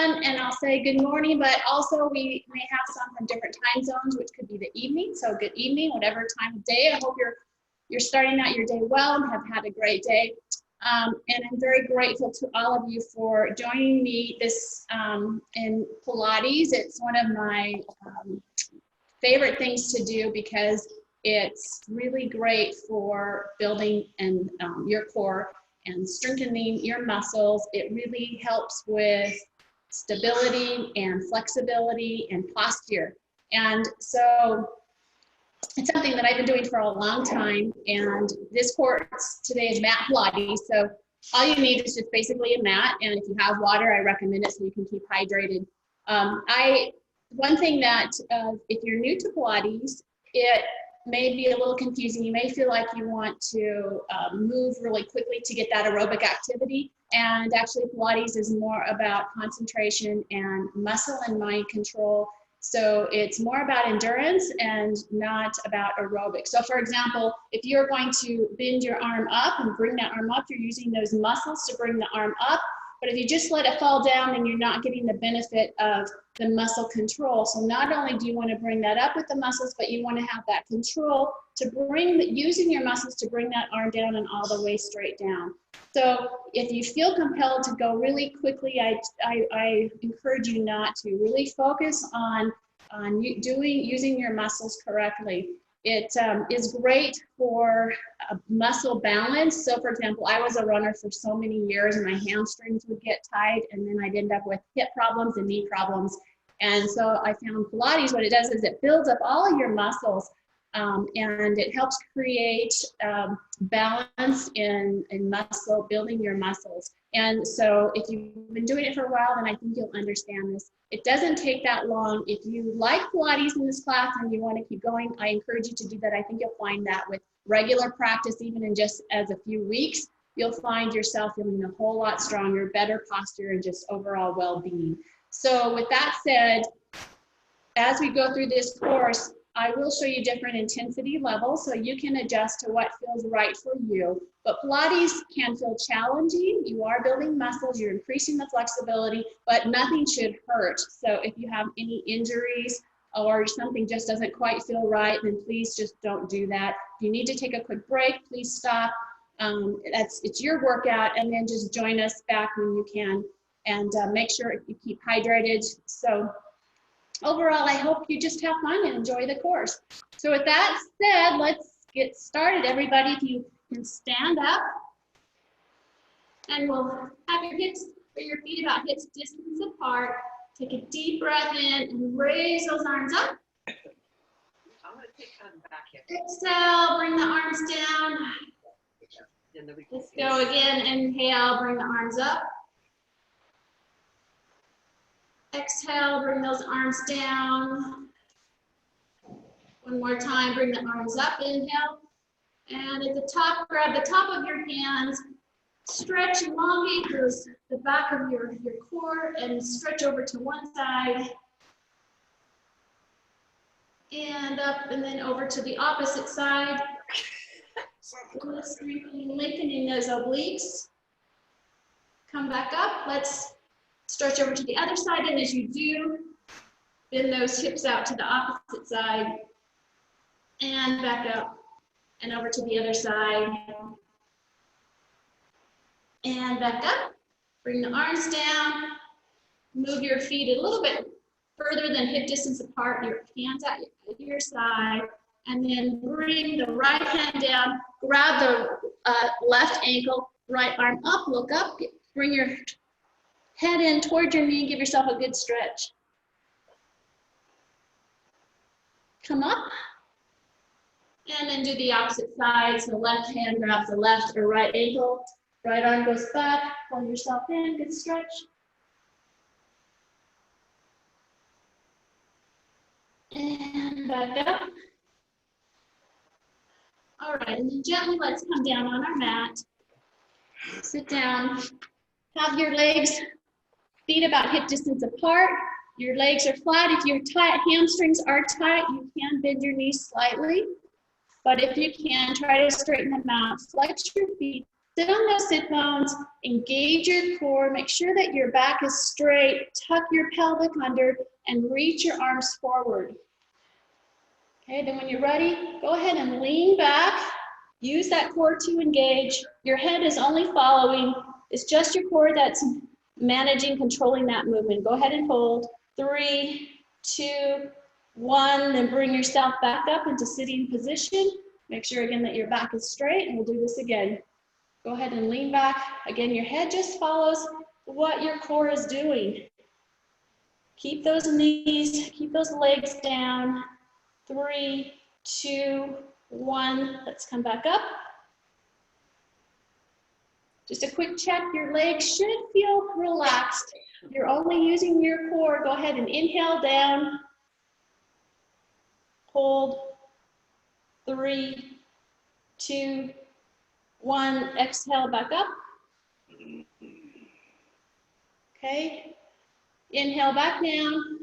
and I'll say good morning, but also we may have some from different time zones, which could be the evening. So good evening, whatever time of day. I hope you're starting out your day well and have had a great day. And I'm very grateful to all of you for joining me this in Pilates. It's one of my favorite things to do because it's really great for building and your core and strengthening your muscles. It really helps with stability and flexibility and posture. And so it's something that I've been doing for a long time. And this course today is mat Pilates. So all you need is just basically a mat. And if you have water, I recommend it so you can keep hydrated. One thing that if you're new to Pilates, it may be a little confusing. You may feel like you want to move really quickly to get that aerobic activity. And actually Pilates is more about concentration and muscle and mind control. So it's more about endurance and not about aerobics. So for example, if you're going to bend your arm up and bring that arm up, you're using those muscles to bring the arm up. But if you just let it fall down, then you're not getting the benefit of the muscle control. So not only do you want to bring that up with the muscles, but you want to have that control to bring, using your muscles to bring that arm down and all the way straight down. So if you feel compelled to go really quickly, I encourage you not to. Really focus on using your muscles correctly. It is great for muscle balance. So for example, I was a runner for so many years and my hamstrings would get tight and then I'd end up with hip problems and knee problems. And so I found Pilates, what it does is it builds up all of your muscles and it helps create balance in muscle, building your muscles. And so if you've been doing it for a while, then I think you'll understand this. It doesn't take that long. If you like Pilates in this class and you want to keep going, I encourage you to do that. I think you'll find that with regular practice, even in just as a few weeks, you'll find yourself feeling a whole lot stronger, better posture, and just overall well-being. So with that said, as we go through this course, I will show you different intensity levels so you can adjust to what feels right for you. But Pilates can feel challenging. You are building muscles, you're increasing the flexibility, but nothing should hurt. So if you have any injuries or something just doesn't quite feel right, then please just don't do that. If you need to take a quick break, please stop. It's your workout, and then just join us back when you can. And make sure you keep hydrated. So overall, I hope you just have fun and enjoy the course. So with that said, let's get started. Everybody, if you can stand up, and we'll have your hips or your feet about hips distance apart. Take a deep breath in and raise those arms up. I'm going to take on the back hip. Exhale, bring the arms down. Let's go again. Inhale, bring the arms up. Exhale, bring those arms down. One more time, bring the arms up, inhale. And at the top, grab the top of your hands, stretch, elongate the back of your core and stretch over to one side. And up and then over to the opposite side. Lengthening those obliques. Come back up, let's stretch over to the other side, and as you do, bend those hips out to the opposite side, and back up, and over to the other side, and back up. Bring the arms down, move your feet a little bit further than hip distance apart, your hands at your side, and then bring the right hand down, grab the left ankle, right arm up, look up, bring your head in towards your knee, give yourself a good stretch. Come up. And then do the opposite side. So left hand grabs the left or right ankle. Right arm goes back. Pull yourself in, good stretch. And back up. All right, and then gently let's come down on our mat. Sit down. Have your legs, feet about hip distance apart. Your legs are flat. If your hamstrings are tight, you can bend your knees slightly. But if you can, try to straighten them out. Flex your feet Sit on those sit bones, engage your core, make sure that your back is straight, tuck your pelvic under, and reach your arms forward. Okay, then when you're ready, go ahead and lean back. Use that core to engage. Your head is only following. It's just your core that's managing, controlling that movement. Go ahead and hold. 3, 2, 1. Then bring yourself back up into sitting position. Make sure again that your back is straight, and we'll do this again. Go ahead and lean back. Again, your head just follows what your core is doing. Keep those knees, keep those legs down. 3, 2, 1. Let's come back up. Just a quick check. Your legs should feel relaxed. You're only using your core. Go ahead and inhale down. Hold. 3, 2, 1. Exhale back up. Okay. Inhale back down.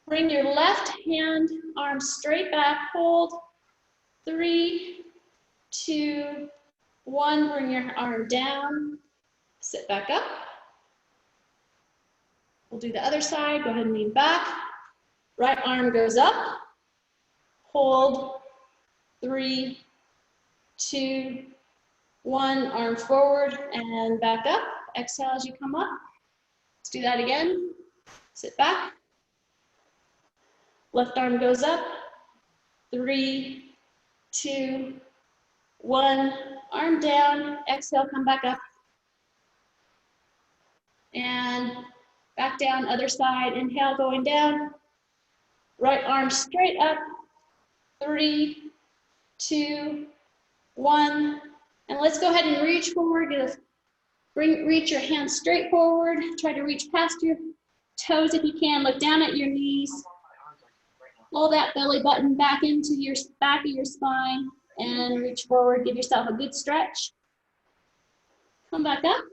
Bring your left hand, arm straight back. Hold. 3, 2, 1. Bring your arm down. Sit back up. We'll do the other side. Go ahead and lean back. Right arm goes up. Hold. 3, 2, 1. Arm forward and back up. Exhale as you come up. Let's do that again. Sit back. Left arm goes up. 3, 2, 1. Arm down. Exhale, come back up. And back down, other side. Inhale, going down. Right arm straight up. 3, 2, 1. And let's go ahead and reach forward. Reach your hands straight forward. Try to reach past your toes if you can. Look down at your knees. Pull that belly button back into your back of your spine and reach forward. Give yourself a good stretch. Come back up.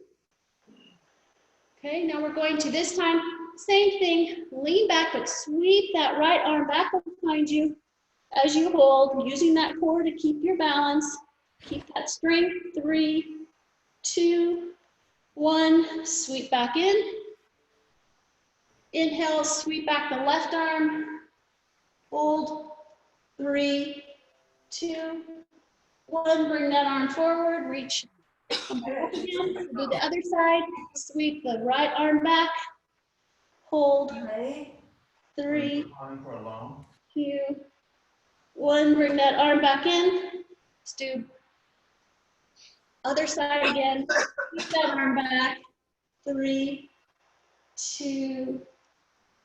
Okay, now we're going to this time, same thing. Lean back, but sweep that right arm back behind you as you hold, using that core to keep your balance. Keep that strength. 3, 2, 1. Sweep back in. Inhale, sweep back the left arm. Hold. 3, 2, 1. Bring that arm forward. Reach. Come back up again. Do the other side. Sweep the right arm back. Hold. 3, 2, 1. Bring that arm back in. Let's do other side again. Keep that arm back. 3, 2,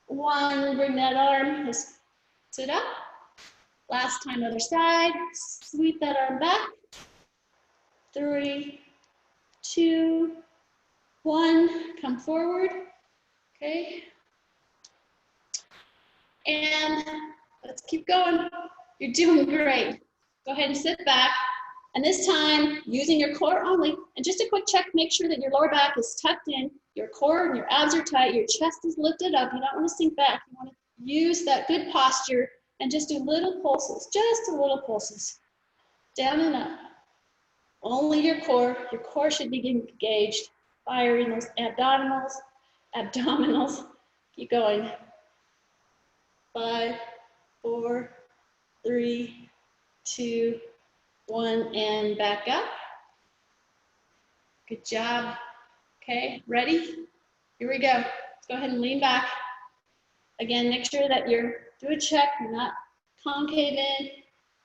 1. Bring that arm. Just sit up. Last time, other side. Sweep that arm back. 3, 2, 1. Come forward. Okay. And let's keep going. You're doing great. Go ahead and sit back. And this time, using your core only, and just a quick check, make sure that your lower back is tucked in, your core and your abs are tight, your chest is lifted up. You don't want to sink back. You want to use that good posture and just do little pulses, just a little pulses. Down and up. Only your core should be engaged, firing those abdominals. Keep going. 5, 4, 3, 2, 1, and back up. Good job. Okay, ready? Here we go. Let's go ahead and lean back. Again, make sure that you're, do a check, you're not concave in.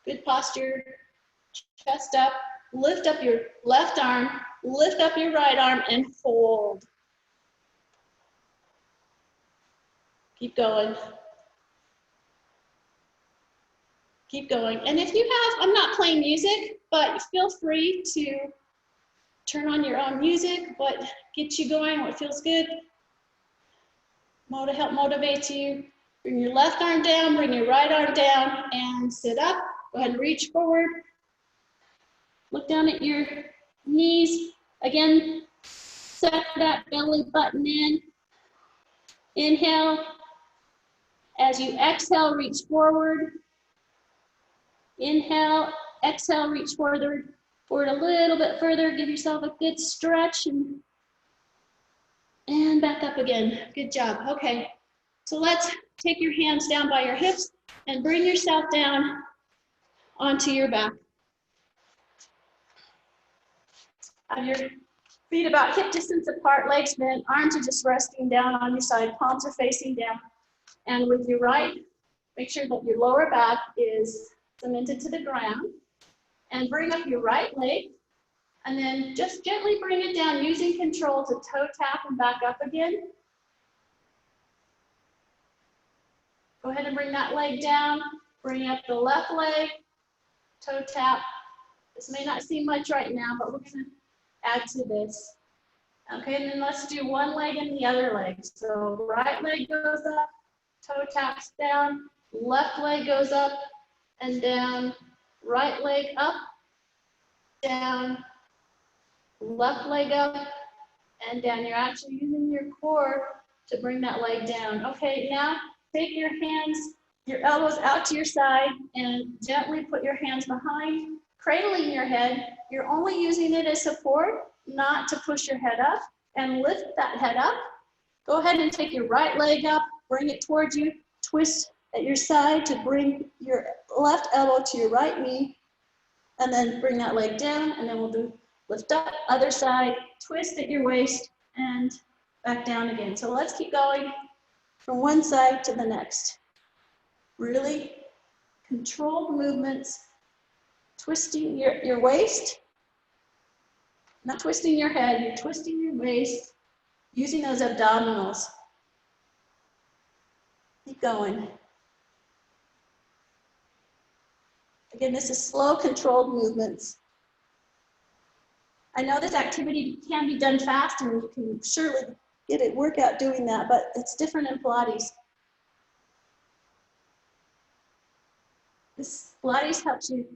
Good posture, chest up. Lift up your left arm, lift up your right arm, and hold. Keep going. Keep going. And if you have, I'm not playing music, but feel free to turn on your own music, what gets you going, what feels good. Help motivate you. Bring your left arm down, bring your right arm down, and sit up. Go ahead and reach forward. Look down at your knees. Again, set that belly button in. Inhale. As you exhale, reach forward. Inhale, exhale, reach forward. Forward a little bit further, give yourself a good stretch and back up again. Good job. Okay, so let's take your hands down by your hips and bring yourself down onto your back. Have your feet about hip distance apart, legs bent, arms are just resting down on your side, palms are facing down. And with your right, make sure that your lower back is cemented to the ground. And bring up your right leg. And then just gently bring it down using control to toe tap and back up again. Go ahead and bring that leg down. Bring up the left leg, toe tap. This may not seem much right now, but we're going to add to this. Okay, and then let's do one leg and the other leg. So right leg goes up, toe taps down, left leg goes up and down, right leg up, down, left leg up and down. You're actually using your core to bring that leg down. Okay, now take your hands, your elbows out to your side and gently put your hands behind, cradling your head. You're only using it as support, not to push your head up, and lift that head up. Go ahead and take your right leg up, bring it towards you, twist at your side to bring your left elbow to your right knee, and then bring that leg down, and then we'll do lift up, other side, twist at your waist, and back down again. So let's keep going from one side to the next. Really controlled movements, twisting your waist, not twisting your head, you're twisting your waist, using those abdominals. Keep going. Again, this is slow, controlled movements. I know this activity can be done fast and you can surely get a workout doing that, but it's different in Pilates. This Pilates helps you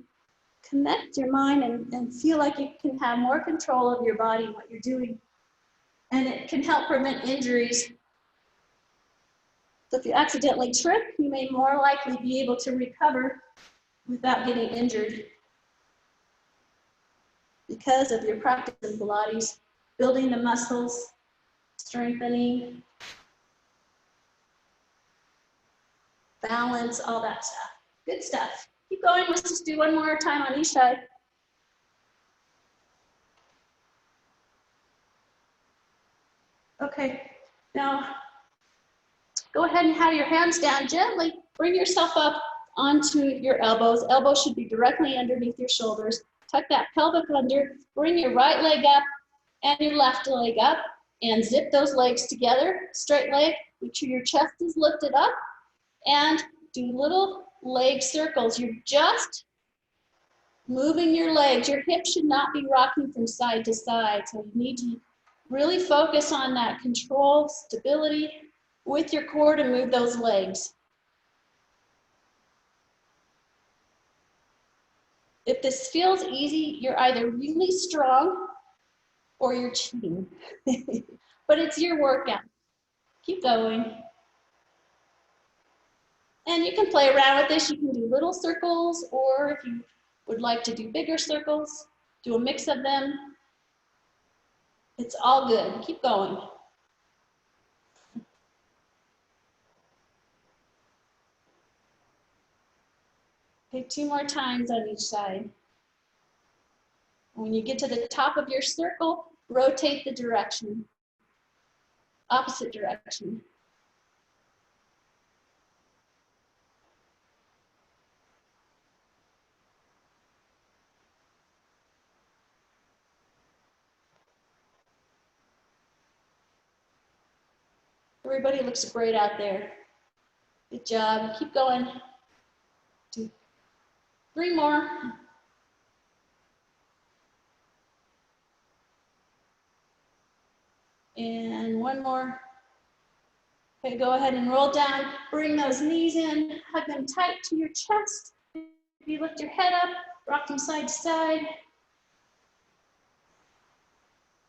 connect your mind and feel like you can have more control of your body and what you're doing. And it can help prevent injuries. So if you accidentally trip, you may more likely be able to recover without getting injured because of your practice in Pilates, building the muscles, strengthening, balance, all that stuff. Good stuff. Keep going. Let's just do one more time on each side. Okay, now go ahead and have your hands down gently. Bring yourself up onto your elbows. Elbows should be directly underneath your shoulders. Tuck that pelvic under. Bring your right leg up and your left leg up and zip those legs together. Straight leg. Make sure your chest is lifted up and do little leg circles. You're just moving your legs. Your hips should not be rocking from side to side. So you need to really focus on that control, stability with your core to move those legs. If this feels easy, you're either really strong or you're cheating. But it's your workout. Keep going. And you can play around with this. You can do little circles, or if you would like to do bigger circles, do a mix of them. It's all good. Keep going. Okay, 2 more times on each side. When you get to the top of your circle, rotate the direction, opposite direction. Everybody looks great out there. Good job. Keep going. 2, 3 more. And 1 more. Okay, go ahead and roll down. Bring those knees in. Hug them tight to your chest. If you lift your head up, rock them side to side.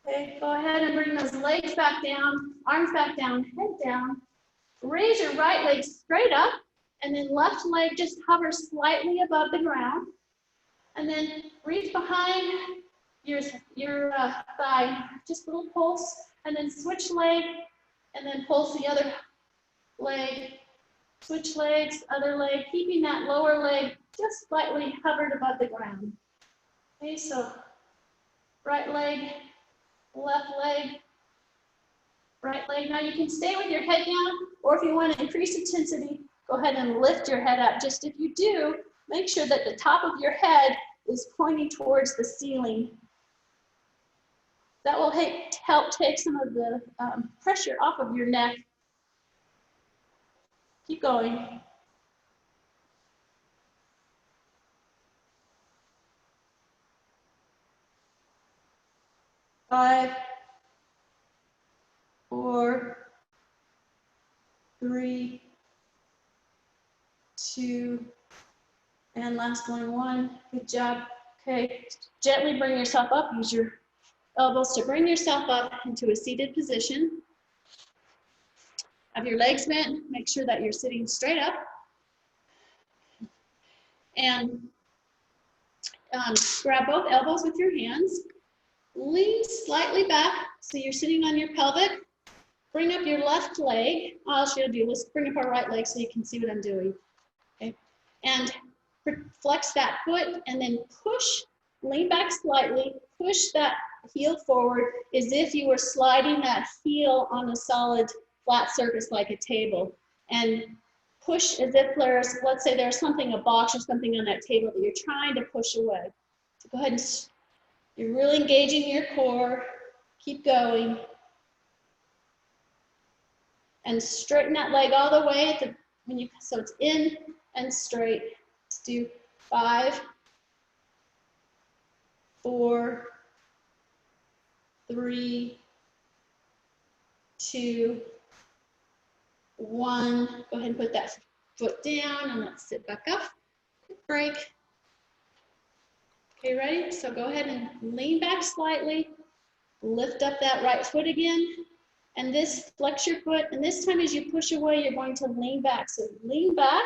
Okay, go ahead and bring those legs back down, arms back down, head down. Raise your right leg straight up, and then left leg just hovers slightly above the ground. And then reach behind your thigh, just a little pulse, and then switch leg, and then pulse the other leg, switch legs, other leg, keeping that lower leg just slightly hovered above the ground. Okay, so right leg, left leg, right leg. Now you can stay with your head down, or if you want to increase intensity, go ahead and lift your head up. Just if you do, make sure that the top of your head is pointing towards the ceiling. That will help take some of the pressure off of your neck. Keep going. Five, 4, 3, 2, and last one, 1. Good job. Okay, gently bring yourself up. Use your elbows to bring yourself up into a seated position. Have your legs bent. Make sure that you're sitting straight up. And grab both elbows with your hands. Lean slightly back so you're sitting on your pelvic. Bring up your left leg. I'll show you. Let's bring up our right leg so you can see what I'm doing. Okay, and flex that foot and then push, lean back slightly, push that heel forward as if you were sliding that heel on a solid flat surface like a table. And push as if there's, let's say there's something, a box or something on that table that you're trying to push away. So go ahead and, you're really engaging your core. Keep going. And straighten that leg all the way at the, so it's in and straight. Let's do 5, 4, 3, 2, 1. Go ahead and put that foot down and let's sit back up. Quick break. Okay, ready? So go ahead and lean back slightly. Lift up that right foot again. And this, flex your foot. And this time as you push away, you're going to lean back. So lean back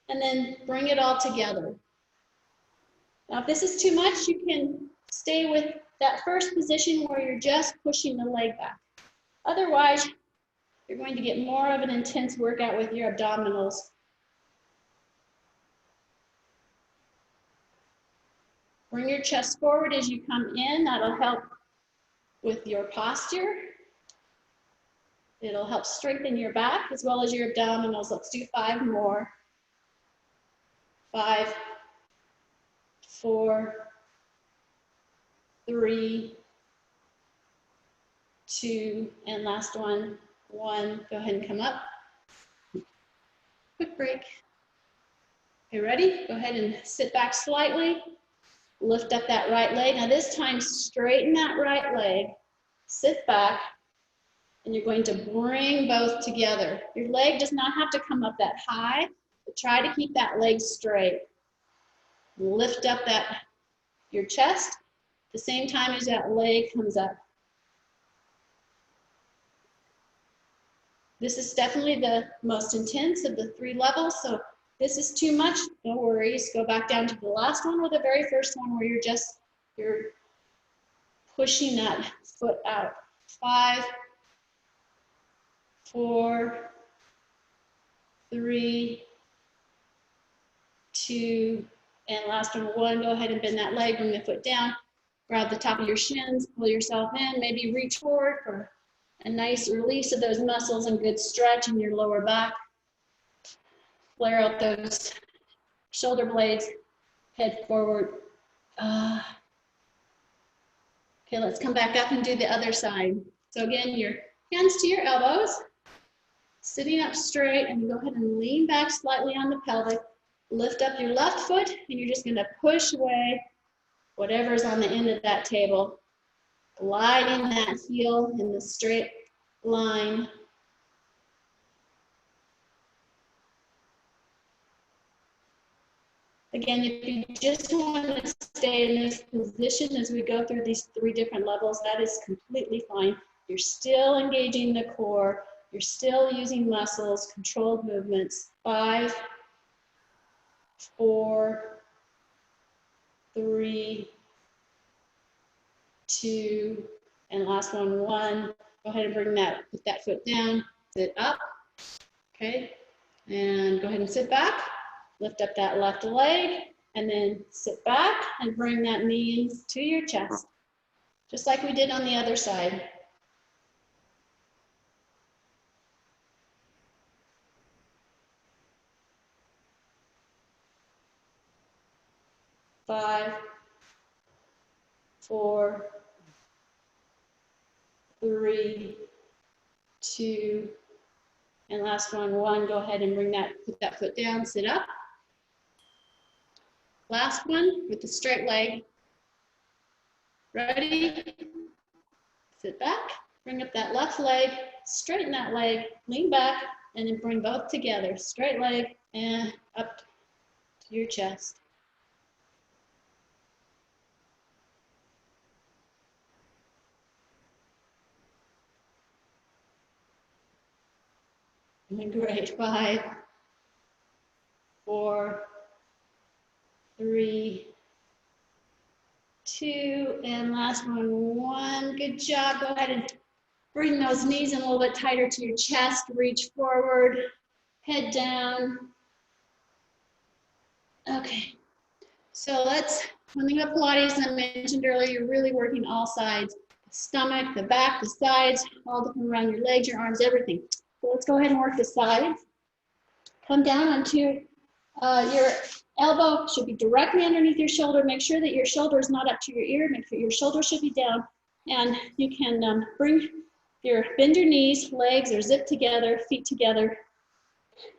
and then bring it all together. Now, if this is too much, you can stay with that first position where you're just pushing the leg back. Otherwise, you're going to get more of an intense workout with your abdominals. Bring your chest forward as you come in. That'll help with your posture. It'll help strengthen your back as well as your abdominals. Let's do 5 more. 5, 4, 3, 2, and last one, 1. Go ahead and come up. Quick break. Okay, ready? Go ahead and sit back slightly. Lift up that right leg. Now this time, straighten that right leg. Sit back, and you're going to bring both together. Your leg does not have to come up that high, but try to keep that leg straight. Lift up your chest at the same time as that leg comes up. This is definitely the most intense of the 3 levels, so if this is too much, no worries. Go back down to the last one or the very first one where you're pushing that foot out. 5, 4, 3, 2, and last one, 1. Go ahead and bend that leg, bring the foot down, grab the top of your shins, pull yourself in, maybe reach forward for a nice release of those muscles and good stretch in your lower back. Flare out those shoulder blades, head forward. Okay, let's come back up and do the other side. So again, your hands to your elbows, sitting up straight, and go ahead and lean back slightly on the pelvic. Lift up your left foot, and you're just gonna push away whatever's on the end of that table. Gliding that heel in the straight line. Again, if you just want to stay in this position as we go through these 3 different levels, that is completely fine. You're still engaging the core. You're still using muscles, controlled movements. 5, 4, 3, 2, and last one, 1. Go ahead and bring that, put that foot down, sit up, okay? And go ahead and sit back, lift up that left leg, and then sit back and bring that knee to your chest, just like we did on the other side. 5, 4, 3, 2, and last one, 1. Go ahead and bring that, put that foot down, sit up. Last one with the straight leg. Ready? Sit back, bring up that left leg, straighten that leg, lean back, and then bring both together. Straight leg and up to your chest. Great. 5, 4, 3, 2, and last one, 1. Good job. Go ahead and bring those knees in a little bit tighter to your chest. Reach forward, head down. Okay. So let's, when we got Pilates, I mentioned earlier, you're really working all sides. The stomach, the back, the sides, all the around your legs, your arms, everything. So let's go ahead and work the sides. Come down onto your elbow should be directly underneath your shoulder. Make sure that your shoulder is not up to your ear. Make sure your shoulder should be down. And you can bend your knees, legs are zipped together, feet together.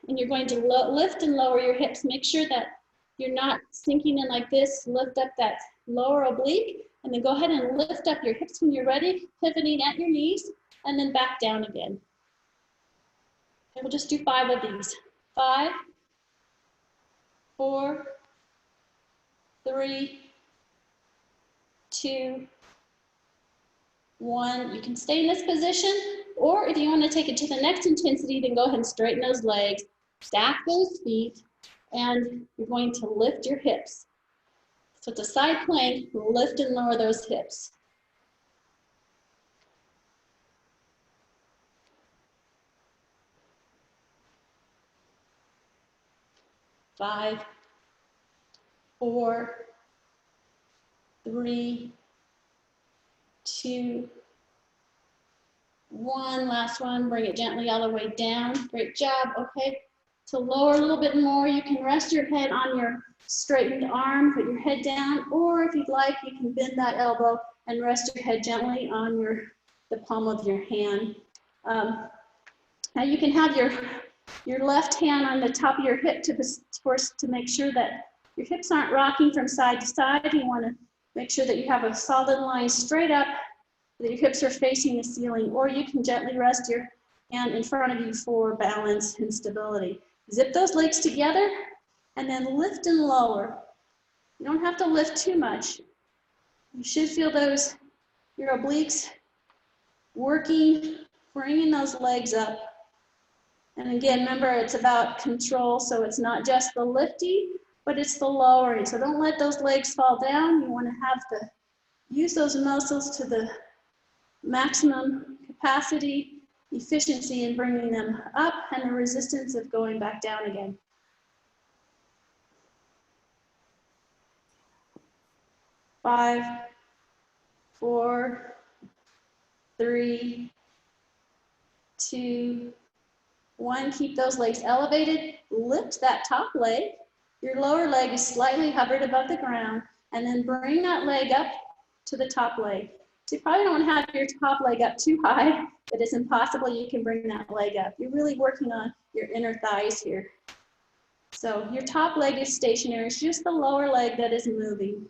And you're going to lift and lower your hips. Make sure that you're not sinking in like this. Lift up that lower oblique. And then go ahead and lift up your hips when you're ready, pivoting at your knees, and then back down again. Okay, we'll just do 5 of these. 5, 4, 3, 2, 1. You can stay in this position, or if you want to take it to the next intensity, then go ahead and straighten those legs, stack those feet, and you're going to lift your hips. So it's a side plank, lift and lower those hips. 5, 4, 3, 2, 1. Last one, bring it gently all the way down. Great job, okay. To lower a little bit more, you can rest your head on your straightened arm, put your head down, or if you'd like, you can bend that elbow and rest your head gently on the palm of your hand. Now you can have your left hand on the top of your hip to make sure that your hips aren't rocking from side to side. You want to make sure that you have a solid line straight up, that your hips are facing the ceiling, or you can gently rest your hand in front of you for balance and stability. Zip those legs together and then lift and lower. You don't have to lift too much. You should feel your obliques working, bringing those legs up. And again, remember, it's about control, so it's not just the lifting, but it's the lowering. So don't let those legs fall down. You want to use those muscles to the maximum capacity, efficiency in bringing them up, and the resistance of going back down again. 5, 4, 3, 2, 1. Keep those legs elevated. Lift that top leg. Your lower leg is slightly hovered above the ground, and then bring that leg up to the top leg. So you probably don't have your top leg up too high, but it's impossible you can bring that leg up. You're really working on your inner thighs here. So your top leg is stationary. It's just the lower leg that is moving.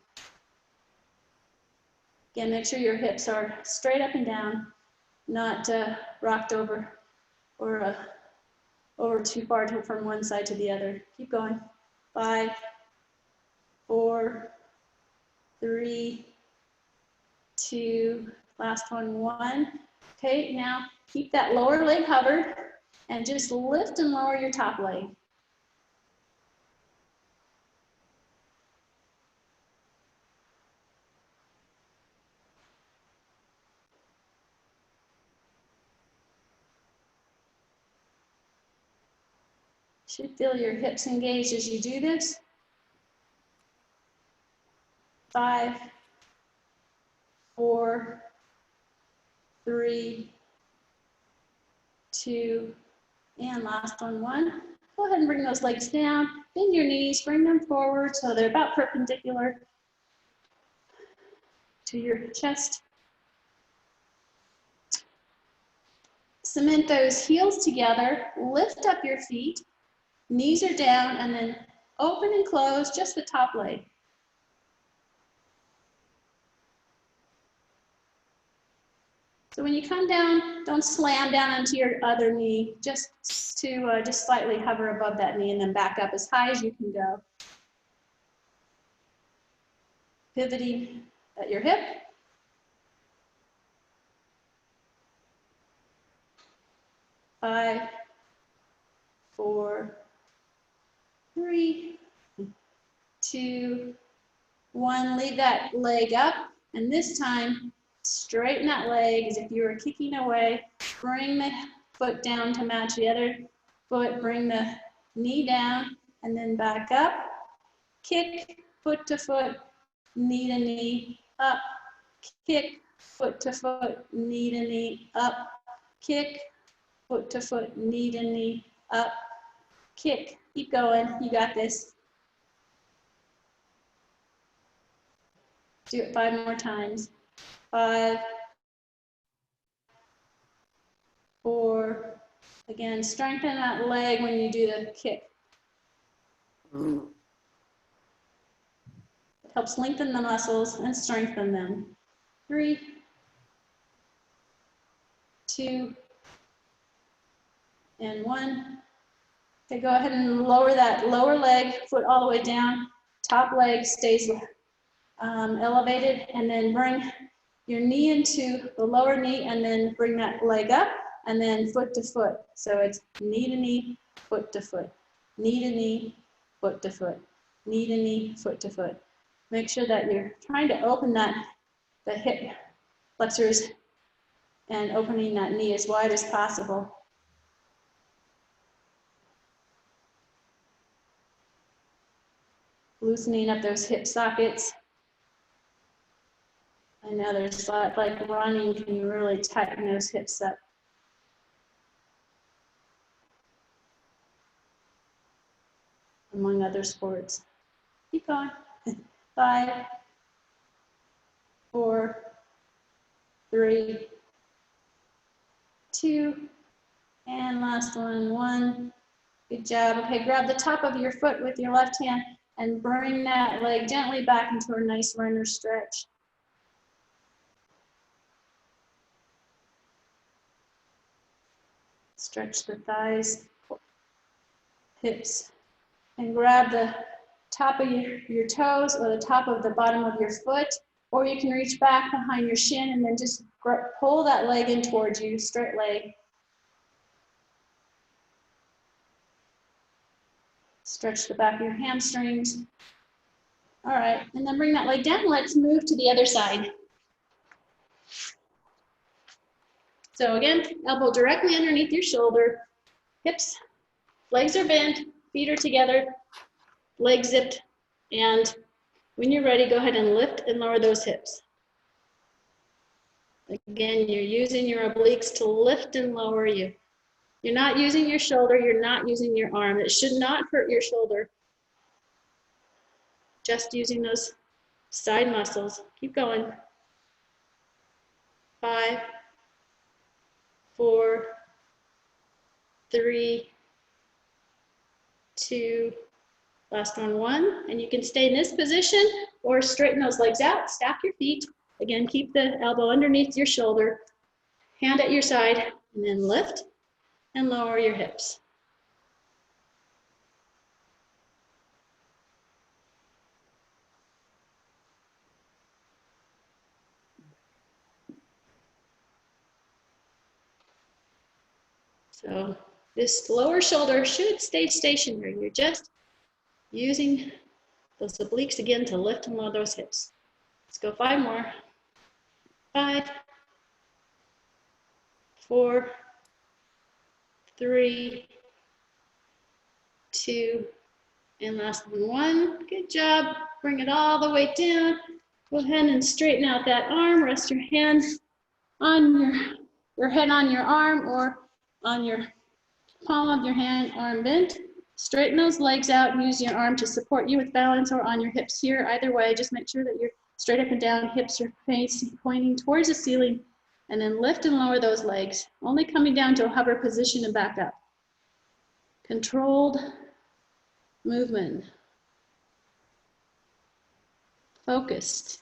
Again, make sure your hips are straight up and down, not rocked over or over too far from one side to the other. Keep going. 5, 4, 3, 2, last one, 1. Okay, now keep that lower leg hovered and just lift and lower your top leg. Should feel your hips engaged as you do this. 5, 4, 3, 2, and last one, 1. Go ahead and bring those legs down. Bend your knees, bring them forward so they're about perpendicular to your chest. Cement those heels together, lift up your feet, knees are down, and then open and close just the top leg. So when you come down, don't slam down onto your other knee, just slightly hover above that knee and then back up as high as you can go. Pivoting at your hip. 5, 4, 3, 2, 1. Leave that leg up, and this time straighten that leg as if you were kicking away. Bring the foot down to match the other foot. Bring the knee down and then back up. Kick foot to foot, knee to knee, up. Kick foot to foot, knee to knee, up. Kick foot to foot, knee to knee, up. Kick. Keep going. You got this. Do it 5 more times. 5, 4. Again, strengthen that leg when you do the kick. It helps lengthen the muscles and strengthen them. 3, 2, and 1. Okay, go ahead and lower that lower leg, foot all the way down. Top leg stays elevated, and then bring your knee into the lower knee, and then bring that leg up, and then foot to foot. So it's knee to knee, foot to foot, knee to knee, foot to foot, knee to knee, foot to foot. Make sure that you're trying to open the hip flexors and opening that knee as wide as possible. Loosening up those hip sockets. I know there's a lot, like running, can you really tighten those hips up? Among other sports. Keep going. 5, 4, 3, 2, and last one, 1. Good job. Okay, grab the top of your foot with your left hand and bring that leg gently back into a nice runner stretch. Stretch the thighs, hips, and grab the top of your toes or the top of the bottom of your foot, or you can reach back behind your shin and then just pull that leg in towards you, straight leg. Stretch the back of your hamstrings. All right, and then bring that leg down. Let's move to the other side. So again, elbow directly underneath your shoulder, hips, legs are bent, feet are together, legs zipped, and when you're ready, go ahead and lift and lower those hips. Again, you're using your obliques to lift and lower you. You're not using your shoulder, you're not using your arm. It should not hurt your shoulder. Just using those side muscles. Keep going. 5, 4, 3, 2, last one, 1. And you can stay in this position or straighten those legs out, stack your feet. Again, keep the elbow underneath your shoulder, hand at your side, and then lift and lower your hips. So this lower shoulder should stay stationary. You're just using those obliques again to lift and lower those hips. Let's go 5 more. 5, 4, 3, 2, and last one. Good job. Bring it all the way down. Go ahead and straighten out that arm. Rest your hand on your head on your arm or on your palm of your hand, arm bent. Straighten those legs out. Use your arm to support you with balance or on your hips here. Either way, just make sure that you're straight up and down. Hips are pointing towards the ceiling. And then lift and lower those legs. Only coming down to a hover position and back up. Controlled movement. Focused.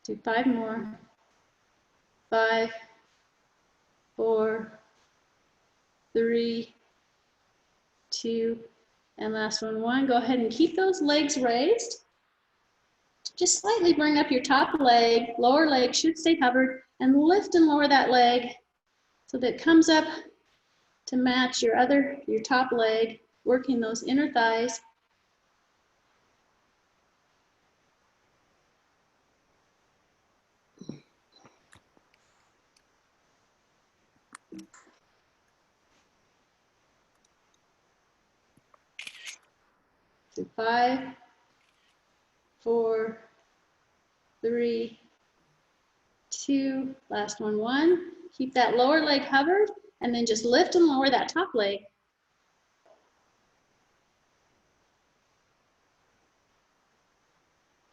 Do 5 more. 5, 4, 3, 2, and last one, 1. Go ahead and keep those legs raised. Just slightly bring up your top leg, lower leg should stay covered, and lift and lower that leg so that it comes up to match your top leg, working those inner thighs. So 5, 4, 3, 2, last one, 1. Keep that lower leg covered, and then just lift and lower that top leg.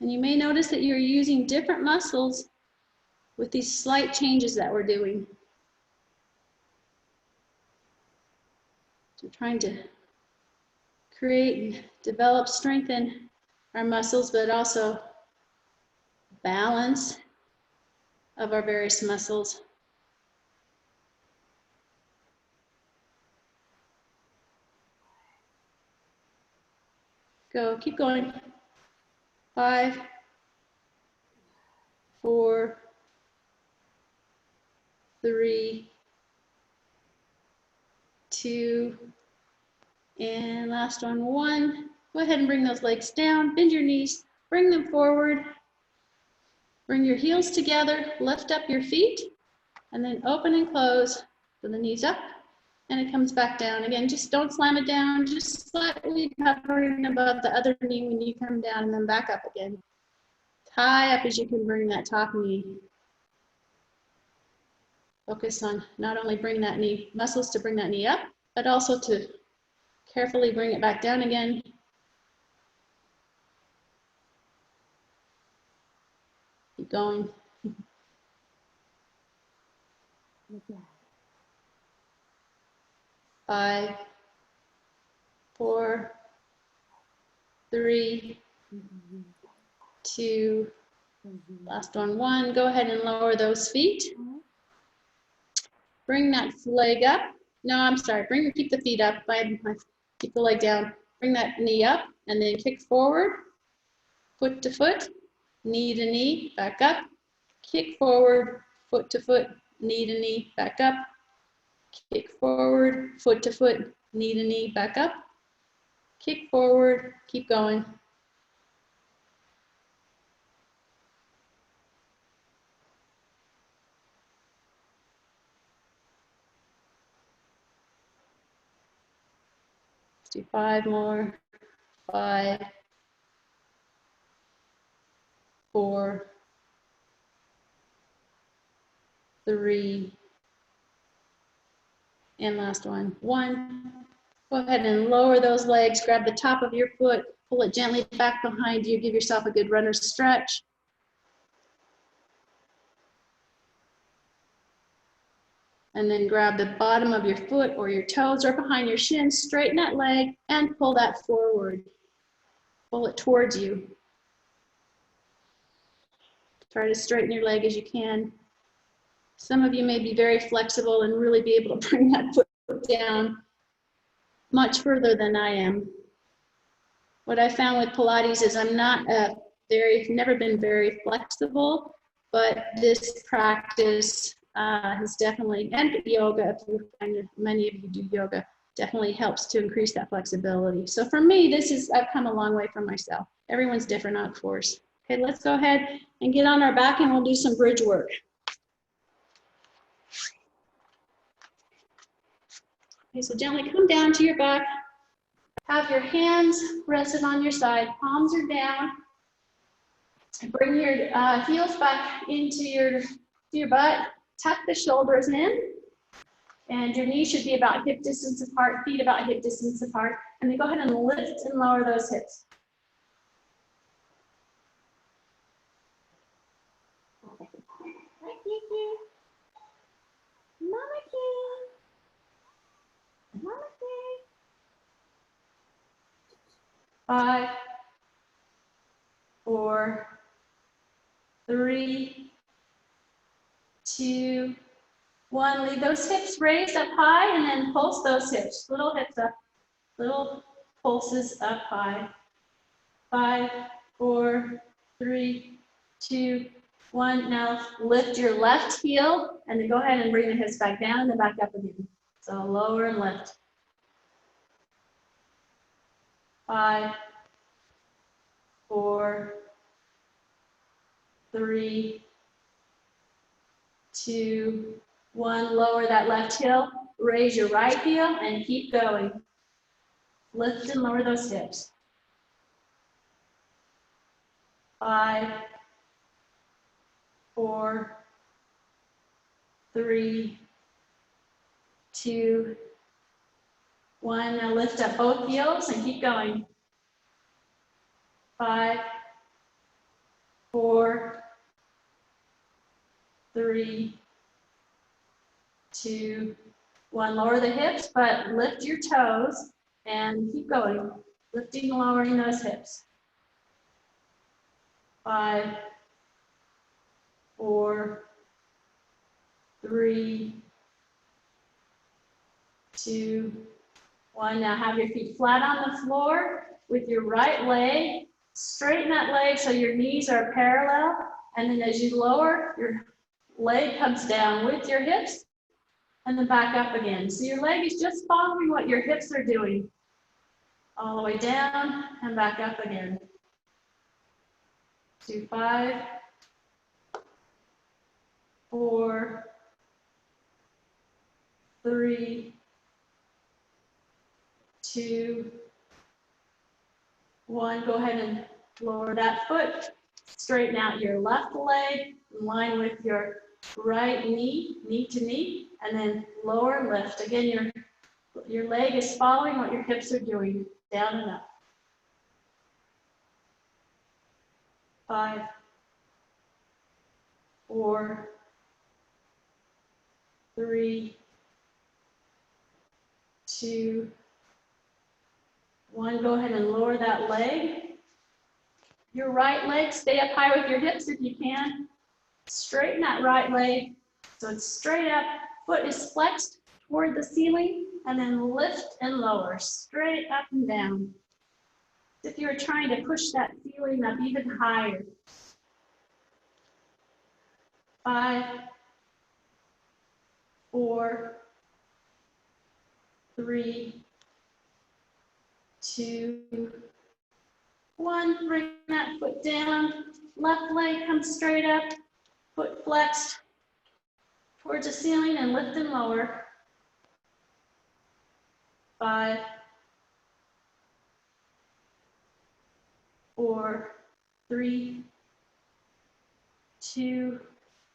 And you may notice that you're using different muscles with these slight changes that we're doing. So we're trying to create and develop, strengthen our muscles, but also balance of our various muscles. Go, keep going. 5, 4, 3, 2, and last one, 1. Go ahead and bring those legs down, bend your knees, bring them forward. Bring your heels together, lift up your feet, and then open and close with the knees up, and it comes back down. Again, just don't slam it down, just slightly hovering above the other knee when you come down, and then back up again. As high up as you can bring that top knee. Focus on not only bringing that knee, muscles to bring that knee up, but also to carefully bring it back down again. Keep going. 5, 4, 3, 2, last one, 1. Go ahead and lower those feet. Bring that leg up. No, I'm sorry. Keep the feet up. Keep the leg down. Bring that knee up and then kick forward, foot to foot, knee to knee, back up. Kick forward, foot to foot, knee to knee, back up. Kick forward, foot to foot, knee to knee, back up. Kick forward, keep going. Let's do 5 more. 5, 4, 3, and last one, 1. Go ahead and lower those legs, grab the top of your foot, pull it gently back behind you, give yourself a good runner's stretch. And then grab the bottom of your foot or your toes right behind your shins, straighten that leg and pull that forward. Pull it towards you. Try to straighten your leg as you can. Some of you may be very flexible and really be able to bring that foot down much further than I am. What I found with Pilates is I'm not never been very flexible, but this practice has definitely, and yoga, if you find many of you do yoga, definitely helps to increase that flexibility. So for me, I've come a long way from myself. Everyone's different, of course. Okay, let's go ahead and get on our back and we'll do some bridge work. Okay, so gently come down to your back. Have your hands rested on your side, palms are down. Bring your heels back into your butt. Tuck the shoulders in. And your knees should be about hip distance apart, feet about hip distance apart. And then go ahead and lift and lower those hips. Hi, Kiki. Mama Kiki. Mama Kiki. 5, 4, 3, 2, 1. Leave those hips raised up high and then pulse those hips. Little hips up, little pulses up high. 5, 4, 3, 2, 1. Now lift your left heel and then go ahead and bring the hips back down and then back up again. So lower and lift. 5, 4, 3, 2, 1. Lower that left heel. Raise your right heel and keep going. Lift and lower those hips. 5, 4, 3, 2, 1. Now lift up both heels and keep going. 5, 4, 3, 2, 1. Lower the hips, but lift your toes and keep going. Lifting and lowering those hips. 5, 4, 3, 2, 1. Now have your feet flat on the floor with your right leg. Straighten that leg so your knees are parallel. And then as you lower, your leg comes down with your hips and then back up again. So your leg is just following what your hips are doing. All the way down and back up again. 2, 5, 4, 3, 2, 1. Go ahead and lower that foot. Straighten out your left leg in line with your right knee, knee to knee, and then lower and lift. Again, your leg is following what your hips are doing, down and up. 5, 4, 3, 2, 1. Go ahead and lower that leg. Your right leg, stay up high with your hips if you can. Straighten that right leg so it's straight up. Foot is flexed toward the ceiling, and then lift and lower, straight up and down. If you're trying to push that ceiling up even higher. 5, 4, 3, 2, 1. Bring that foot down. Left leg comes straight up. Foot flexed towards the ceiling and lift and lower. 5, 4, 3, 2,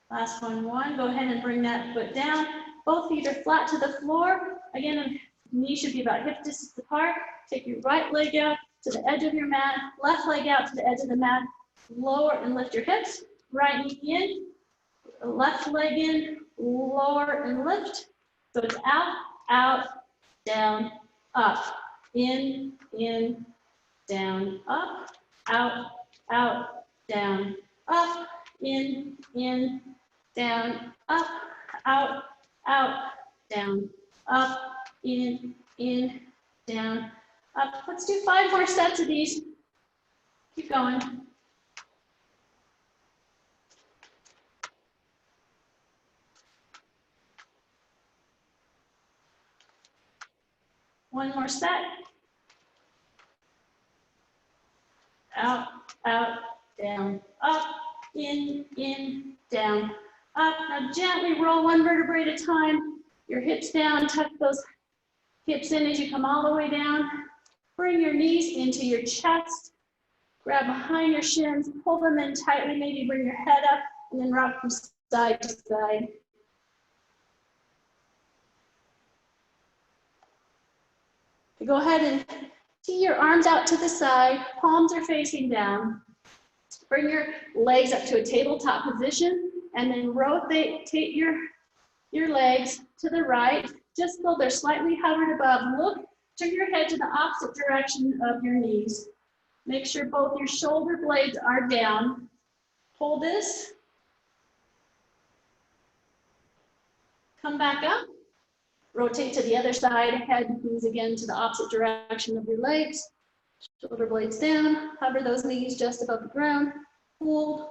last one, 1. Go ahead and bring that foot down. Both feet are flat to the floor. Again, knees should be about hip distance apart. Take your right leg out to the edge of your mat, left leg out to the edge of the mat. Lower and lift your hips. Right knee in, left leg in, lower and lift. So it's out, out, down, up, in, down, up, out, down, up, in, down, up, out, down, up, in, down, up. Let's do 5 more sets of these. Keep going. One more set. Out, down, up, in, down, up. Now gently roll one vertebrae at a time. Your hips down, tuck those hips in as you come all the way down. Bring your knees into your chest. Grab behind your shins, pull them in tightly, maybe bring your head up, and then rock from side to side. Go ahead and tee your arms out to the side, palms are facing down. Bring your legs up to a tabletop position, and then rotate your legs to the right, just so they're slightly hovered above. Look, turn your head to the opposite direction of your knees. Make sure both your shoulder blades are down. Hold this. Come back up. Rotate to the other side. Head moves again to the opposite direction of your legs. Shoulder blades down. Hover those knees just above the ground. Hold.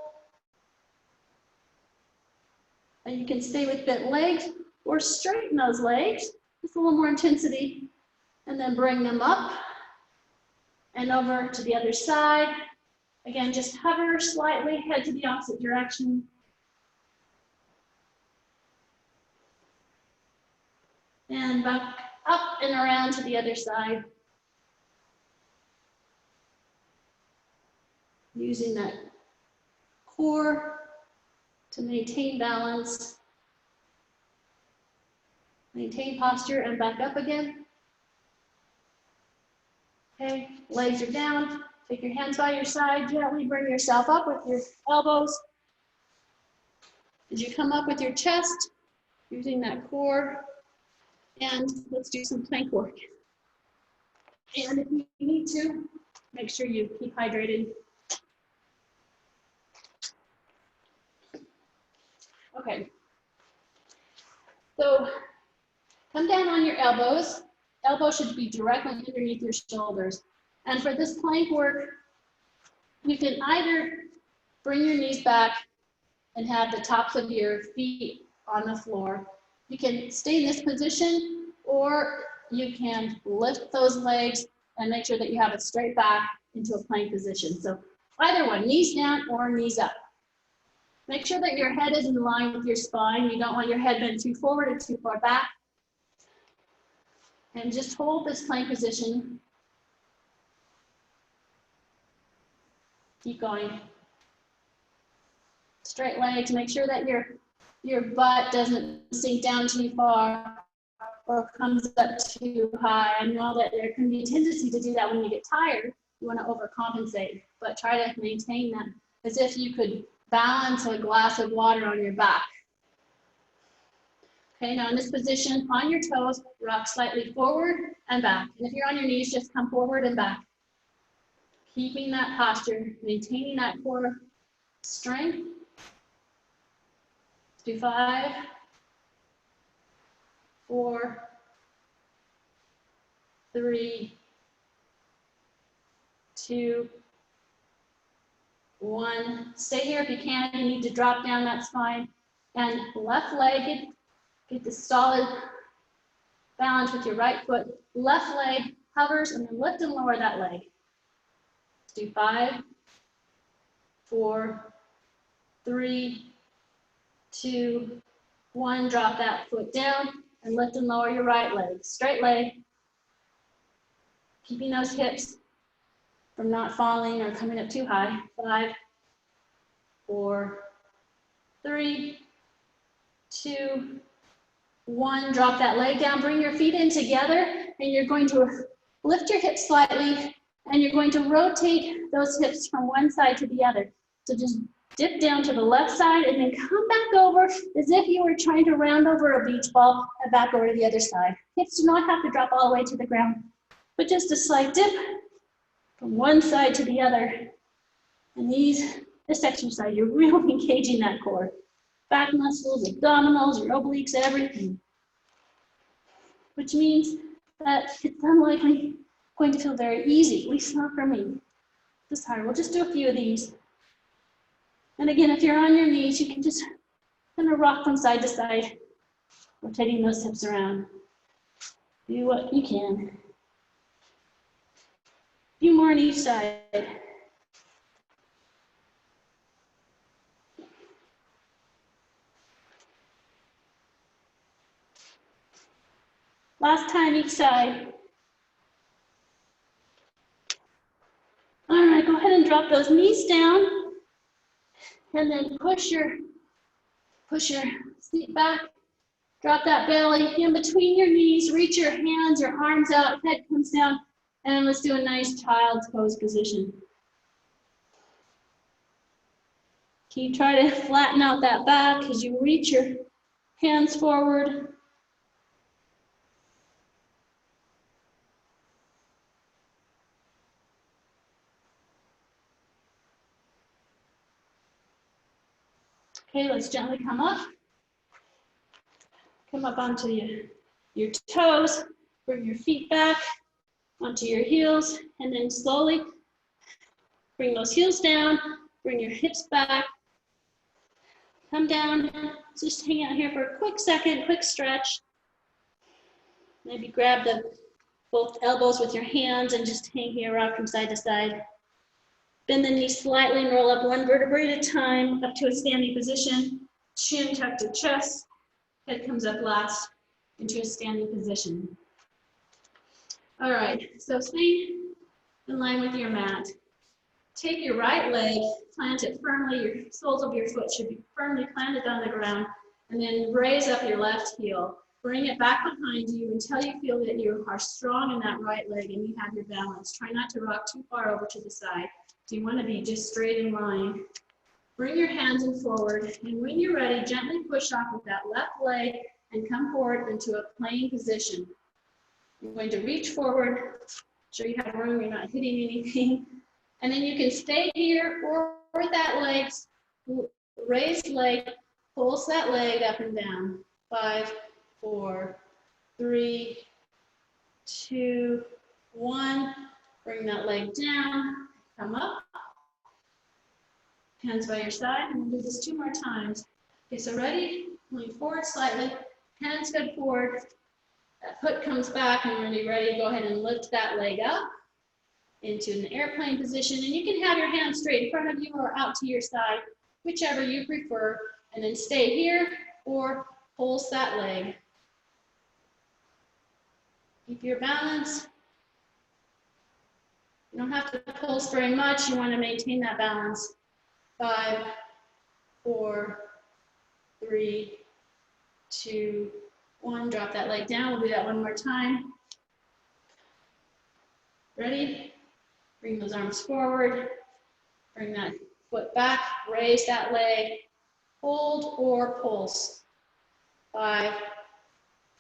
And you can stay with bent legs or straighten those legs. Just a little more intensity. And then bring them up and over to the other side. Again, just hover slightly, head to the opposite direction. And back up and around to the other side. Using that core to maintain balance. Maintain posture and back up again. Okay, legs are down. Take your hands by your side, gently bring yourself up with your elbows. As you come up with your chest, using that core, and let's do some plank work. And if you need to, make sure you keep hydrated. Okay, so come down on your elbows. Elbows should be directly underneath your shoulders. And for this plank work, you can either bring your knees back and have the tops of your feet on the floor. You can stay in this position, or you can lift those legs and make sure that you have a straight back into a plank position. So either one, knees down or knees up. Make sure that your head is in line with your spine. You don't want your head bent too forward or too far back. And just hold this plank position. Keep going. Straight legs, make sure that your butt doesn't sink down too far or comes up too high. I know that there can be a tendency to do that when you get tired. You want to overcompensate, but try to maintain that as if you could balance a glass of water on your back. Okay, now in this position, on your toes, rock slightly forward and back. And if you're on your knees, just come forward and back. Keeping that posture, maintaining that core strength. Let's do 5, 4, 3, 2, 1. Stay here if you can. If you need to drop down, that's fine. And left leg, get the solid balance with your right foot. Left leg hovers, and then lift and lower that leg. Let's do 5, 4, 3, 2, 1. Drop that foot down and lift and lower your right leg. Straight leg. Keeping those hips from not falling or coming up too high. 5, 4, 3, 2, 1. Drop that leg down. Bring your feet in together, and you're going to lift your hips slightly, and you're going to rotate those hips from one side to the other. So just dip down to the left side and then come back over as if you were trying to round over a beach ball and back over to the other side. Hips do not have to drop all the way to the ground, but just a slight dip from one side to the other. And this exercise, you're really engaging that core. Back muscles, abdominals, your obliques, everything. Which means that it's unlikely going to feel very easy, at least not for me. This hard. We'll just do a few of these. And again, if you're on your knees, you can just kind of rock from side to side, rotating those hips around. Do what you can. A few more on each side. Last time each side. All right, go ahead and drop those knees down. And then push your seat back. Drop that belly in between your knees. Reach your hands, your arms out, head comes down. And let's do a nice child's pose position. Can you try to flatten out that back as you reach your hands forward? Okay, let's gently come up. Come up onto your toes. Bring your feet back onto your heels. And then slowly bring those heels down. Bring your hips back. Come down. Just hang out here for a quick second, quick stretch. Maybe grab both elbows with your hands and just hang here, rock from side to side. Bend the knees slightly and roll up one vertebrae at a time up to a standing position. Chin tucked to chest. Head comes up last into a standing position. All right, so stay in line with your mat. Take your right leg, plant it firmly. Your soles of your foot should be firmly planted on the ground. And then raise up your left heel. Bring it back behind you until you feel that you are strong in that right leg and you have your balance. Try not to rock too far over to the side. So you want to be just straight in line. Bring your hands in forward, and when you're ready, gently push off with that left leg and come forward into a plank position. You're going to reach forward, sure you have room, you're not hitting anything. And then you can stay here or with that leg, raised leg, pulse that leg up and down. 5, 4, 3, 2, 1. Bring that leg down, come up. Hands by your side, and we'll do this 2 more times. Okay, so ready? Lean forward slightly, hands head forward, that foot comes back, and when you're ready, go ahead and lift that leg up into an airplane position, and you can have your hands straight in front of you or out to your side, whichever you prefer, and then stay here or pulse that leg. Keep your balance. You don't have to pulse very much, you want to maintain that balance. 5, 4, 3, 2, 1. Drop that leg down. We'll do that 1 more time. Ready? Bring those arms forward. Bring that foot back. Raise that leg. Hold or pulse. 5,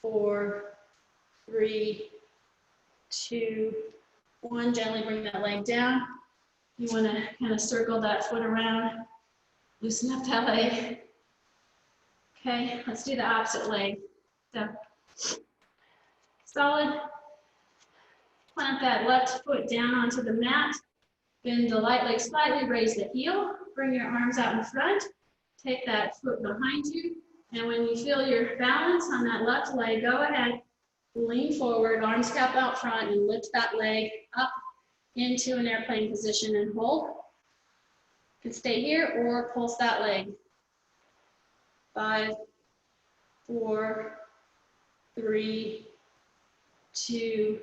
4, 3, 2, 1. Gently bring that leg down. You want to kind of circle that foot around, loosen up that leg. Okay, let's do the opposite leg. So, solid. Plant that left foot down onto the mat. Bend the right leg slightly, raise the heel. Bring your arms out in front. Take that foot behind you. And when you feel your balance on that left leg, go ahead, lean forward, arms cup out front, and lift that leg up into an airplane position and hold. You can stay here or pulse that leg. 5, 4, 3, 2,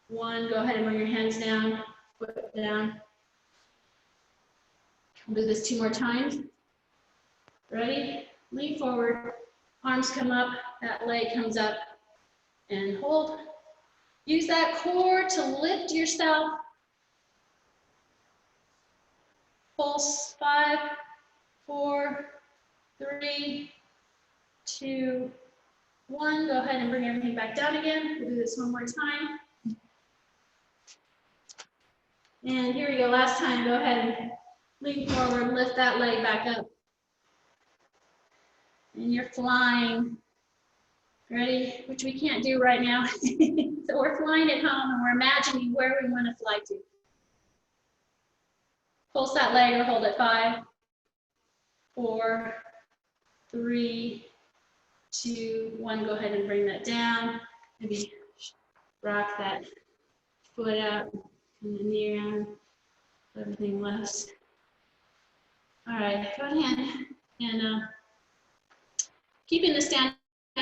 1. Go ahead and bring your hands down, foot down. We'll do this 2 more times. Ready? Lean forward, arms come up, that leg comes up, and hold. Use that core to lift yourself. Pulse. 5, 4, 3, 2, 1. Go ahead and bring everything back down again. We'll do this 1 more time. And here we go, last time. Go ahead and lean forward, lift that leg back up. And you're flying. Ready? Which we can't do right now. So we're flying at home and we're imagining where we want to fly to. Pulse that leg or hold it. 5, 4, 3, 2, 1. Go ahead and bring that down. Maybe rock that foot up and the knee around. Everything lifts. All right, go ahead and keep in the standing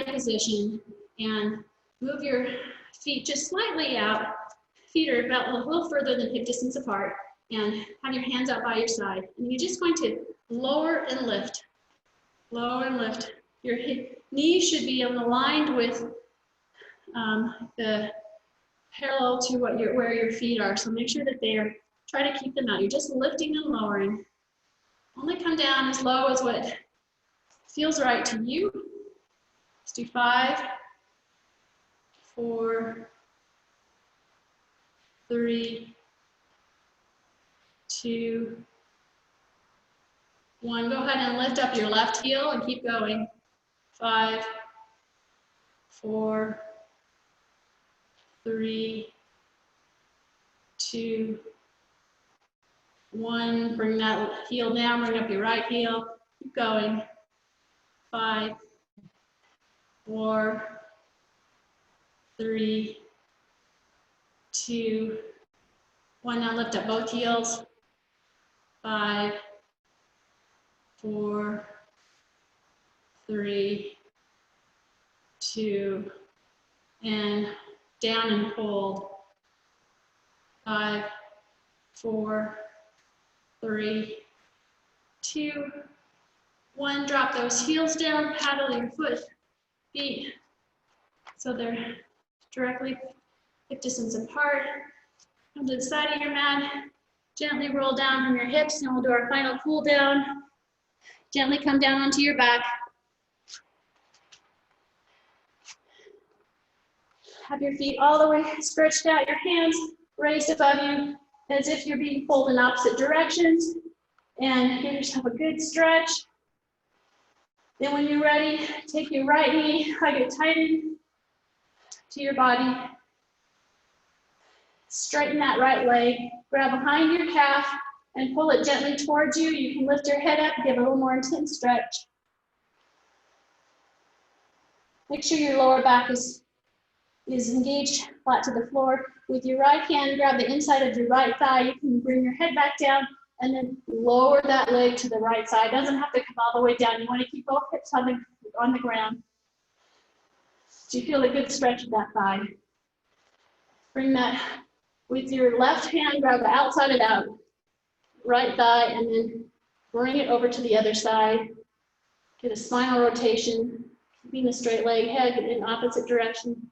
position and Move your feet just slightly out. Feet are about a little further than hip distance apart, and have your hands out by your side. And you're just going to lower and lift. Lower and lift. Your knees should be aligned with the parallel to where your feet are. So make sure that they are, try to keep them out. You're just lifting and lowering. Only come down as low as what feels right to you. Let's do 5, 4, 3, 2, 1. Go ahead and lift up your left heel and keep going. 5, 4, 3, 2, 1. Bring that heel down, bring up your right heel. Keep going. 5, 4, 3, 2, 1. Now lift up both heels. 5, 4, 3, 2, and down and hold. 5, 4, 3, 2, 1. Drop those heels down, paddle your feet so they're directly hip distance apart. Come to the side of your mat, gently roll down from your hips, and we'll do our final cool down. Gently come down onto your back. Have your feet all the way stretched out, your hands raised above you as if you're being pulled in opposite directions. And give yourself a good stretch. Then when you're ready, take your right knee, hug it tight in to your body. Straighten that right leg, grab behind your calf and pull it gently towards you. You can lift your head up, give a little more intense stretch. Make sure your lower back is engaged flat to the floor. With your right hand, grab the inside of your right thigh. You can bring your head back down and then lower that leg to the right side. It doesn't have to come all the way down. You want to keep both hips on the ground. So you feel a good stretch of that thigh. Bring that with your left hand, grab the outside of that right thigh and then bring it over to the other side. Get a spinal rotation, keeping a straight leg, head in opposite direction.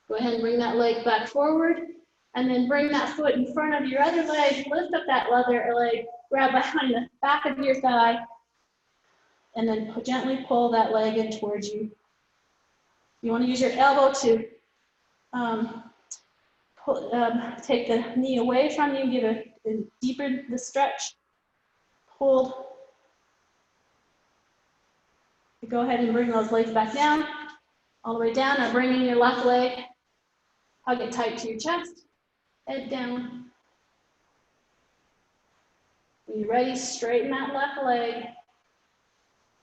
Go ahead and bring that leg back forward and then bring that foot in front of your other leg, lift up that other leg, grab behind the back of your thigh, and then gently pull that leg in towards you. You want to use your elbow to take the knee away from you, give a deeper the stretch, hold. Go ahead and bring those legs back down, all the way down. Now bring in your left leg, hug it tight to your chest, head down. When you're ready, straighten that left leg,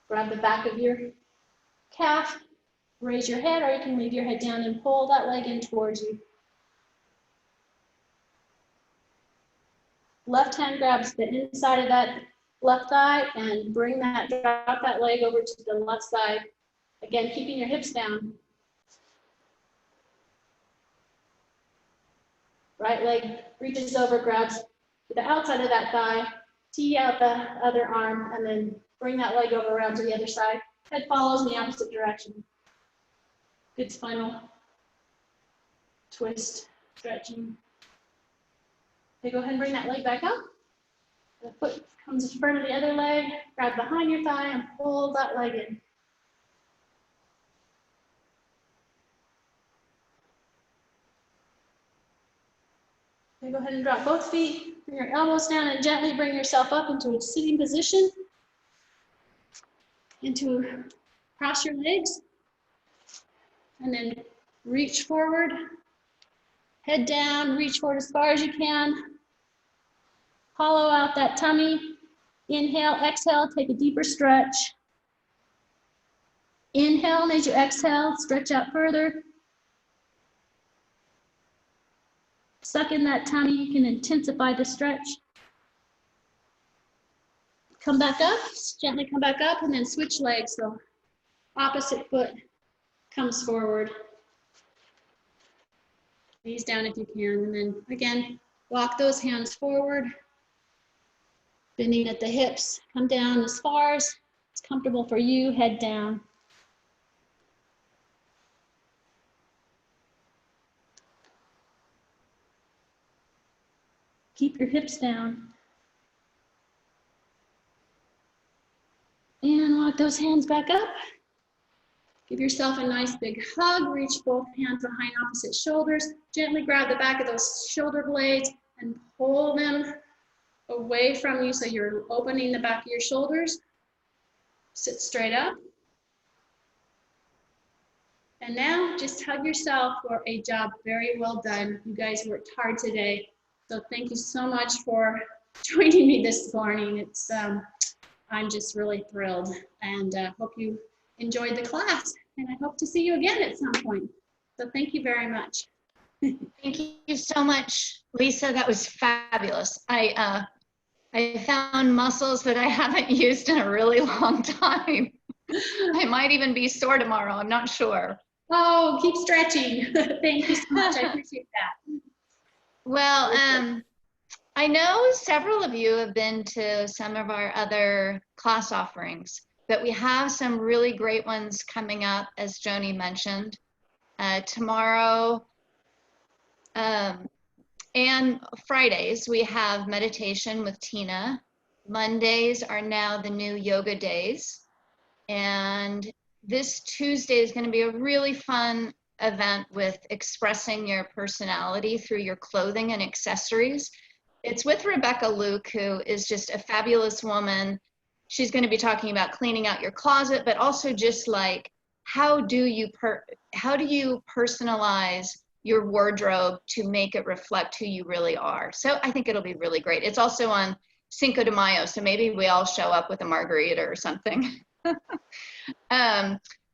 grab the back of your calf, raise your head, or you can leave your head down and pull that leg in towards you. Left hand grabs the inside of that left thigh and drop that leg over to the left side. Again, keeping your hips down. Right leg reaches over, grabs the outside of that thigh, tee out the other arm, and then bring that leg over around to the other side. Head follows in the opposite direction. Good spinal twist, stretching. Okay, go ahead and bring that leg back up. The foot comes in front of the other leg, grab behind your thigh and pull that leg in. Okay, go ahead and drop both feet, bring your elbows down and gently bring yourself up into a sitting position. Cross your legs and then reach forward, head down, reach forward as far as you can. Hollow out that tummy. Inhale, exhale, take a deeper stretch. Inhale, and as you exhale, stretch out further. Suck in that tummy, you can intensify the stretch. Come back up, gently come back up, and then switch legs. So opposite foot comes forward. Knees down if you can, and then again, walk those hands forward. Bending at the hips, come down as far as it's comfortable for you, head down. Keep your hips down. And walk those hands back up. Give yourself a nice big hug. Reach both hands behind opposite shoulders. Gently grab the back of those shoulder blades and pull them away from you so you're opening the back of your shoulders. Sit straight up. And now just hug yourself for a job very well done. You guys worked hard today. So thank you so much for joining me this morning. It's I'm just really thrilled, and hope you enjoyed the class, and I hope to see you again at some point. So thank you very much. Thank you so much, Lisa. That was fabulous. I found muscles that I haven't used in a really long time. I might even be sore tomorrow. I'm not sure. Oh, keep stretching. Thank you so much. I appreciate that. Well, I know several of you have been to some of our other class offerings, but we have some really great ones coming up, as Joni mentioned. Tomorrow and Fridays, we have meditation with Tina. Mondays are now the new yoga days. And this Tuesday is going to be a really fun event with expressing your personality through your clothing and accessories. It's with Rebecca Luke, who is just a fabulous woman. She's going to be talking about cleaning out your closet, but also just like, how do you personalize your wardrobe to make it reflect who you really are? So I think it'll be really great. It's also on Cinco de Mayo, so maybe we all show up with a margarita or something.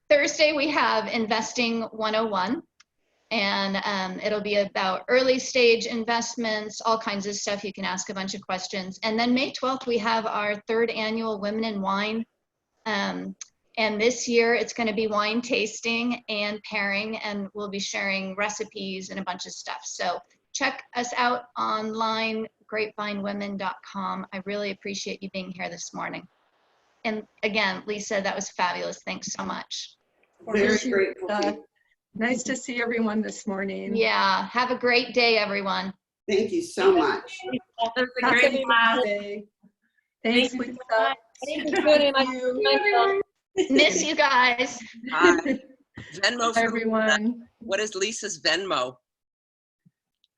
Thursday, we have Investing 101, and it'll be about early stage investments, all kinds of stuff. You can ask a bunch of questions. And then May 12th, we have our 3rd annual Women in Wine. And this year, it's going to be wine tasting and pairing, and we'll be sharing recipes and a bunch of stuff. So check us out online, grapevinewomen.com. I really appreciate you being here this morning. And again, Lisa, that was fabulous. Thanks so much. Very grateful to you. Nice to see everyone this morning. Yeah, have a great day, everyone. Thank you so much. That's a great class. Day. Thanks, Lisa. Thank you. Miss you guys. Hi. Venmo for Everyone. What is Lisa's Venmo?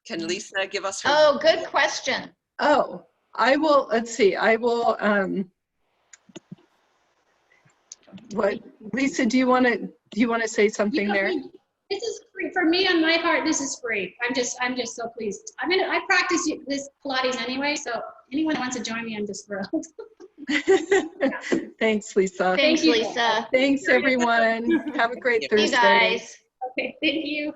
Can Lisa give us her? Oh, good question. Oh, I will, let's see, I will, what, Lisa, do you want to say something there? This is free for me on my part. This is free. I'm just so pleased. I practice this Pilates anyway, so anyone that wants to join me, I'm just thrilled. Thanks, Lisa. Thanks, Lisa. Thanks, everyone. Have a great Thursday. You guys. Okay, thank you.